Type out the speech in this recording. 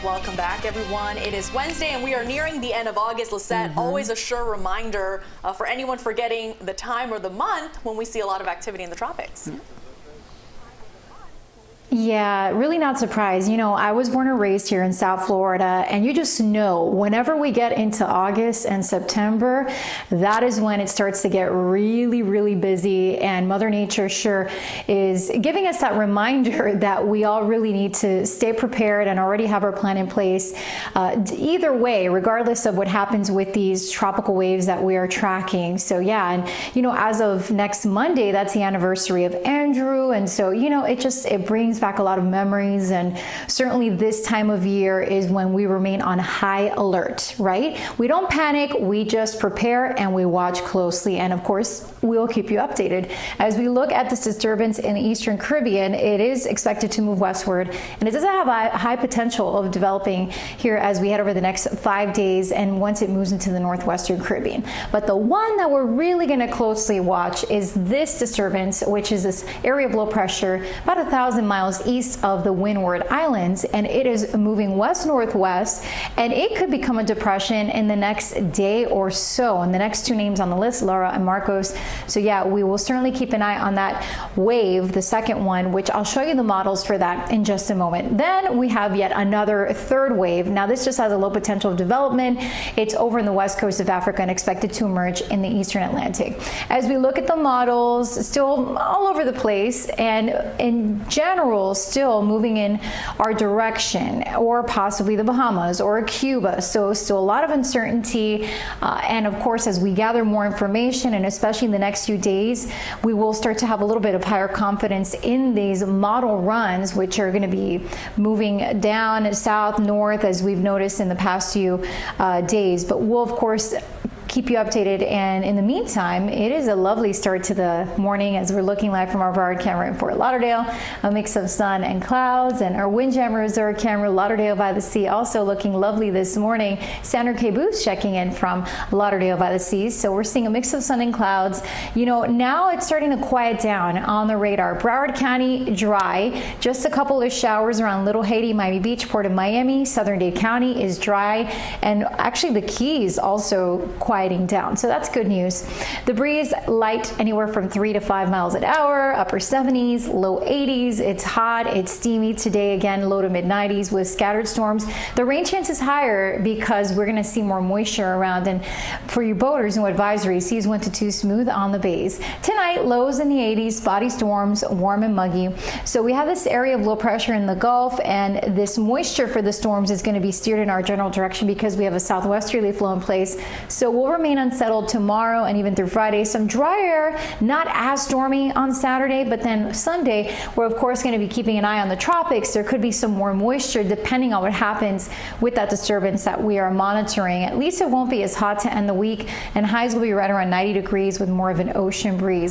Welcome back, everyone. It is Wednesday, and we are nearing the end of August. Lisette, always a sure reminder for anyone forgetting the time or the month when we see a lot of activity in the tropics. Yeah, really not surprised. You know, I was born and raised here in South Florida, and you just know whenever we get into August and September, that is when it starts to get really, really busy. And Mother Nature sure is giving us that reminder that we all really need to stay prepared and already have our plan in place. Either way, regardless of what happens with these tropical waves that we are tracking. So yeah, and you know, as of next Monday, that's the anniversary of Andrew. And so, you know, it brings back a lot of memories, and certainly this time of year is when we remain on high alert, right? We don't panic, we just prepare and we watch closely, and of course we'll keep you updated. As we look at this disturbance in the Eastern Caribbean, it is expected to move westward, and it does have a high potential of developing here as we head over the next 5 days and once it moves into the Northwestern Caribbean. But the one that we're really going to closely watch is this disturbance, which is this area of low pressure about 1,000 miles east of the Windward Islands, and it is moving west-northwest, and it could become a depression in the next day or so. And the next two names on the list, Laura and Marcos. So yeah, we will certainly keep an eye on that wave, the second one, which I'll show you the models for that in just a moment. Then we have yet another third wave. Now this just has a low potential of development. It's over in the west coast of Africa and expected to emerge in the eastern Atlantic. As we look at the models, still all over the place, and in general still moving in our direction, or possibly the Bahamas or Cuba. So still a lot of uncertainty, and of course as we gather more information, and especially in the next few days, we will start to have a little bit of higher confidence in these model runs, which are going to be moving down south, north, as we've noticed in the past few days. But we'll of course keep you updated, and in the meantime, it is a lovely start to the morning as we're looking live from our Broward camera in Fort Lauderdale, a mix of sun and clouds, and our Windjammer Resort camera, Lauderdale by the Sea, also looking lovely this morning. Sandra K. Booth checking in from Lauderdale by the Sea, so we're seeing a mix of sun and clouds. You know, now it's starting to quiet down on the radar. Broward County, dry, just a couple of showers around Little Haiti, Miami Beach, Port of Miami. Southern Dade County is dry, and actually the Keys also quieting down, so that's good news. The breeze light, anywhere from 3 to 5 miles an hour, upper 70s, low 80s. It's hot, it's steamy today, again low to mid 90s with scattered storms. The rain chance is higher because we're going to see more moisture around, and for you boaters, no advisory, seas 1 to 2 smooth on the bays. Tonight, lows in the 80s, spotty storms, warm and muggy. So we have this area of low pressure in the Gulf, and this moisture for the storms is going to be steered in our general direction because we have a southwesterly flow in place. So we'll remain unsettled tomorrow and even through Friday. Some dry air, not as stormy on Saturday, but then Sunday, we're of course going to be keeping an eye on the tropics. There could be some more moisture depending on what happens with that disturbance that we are monitoring. At least it won't be as hot to end the week, and highs will be right around 90 degrees with more of an ocean breeze.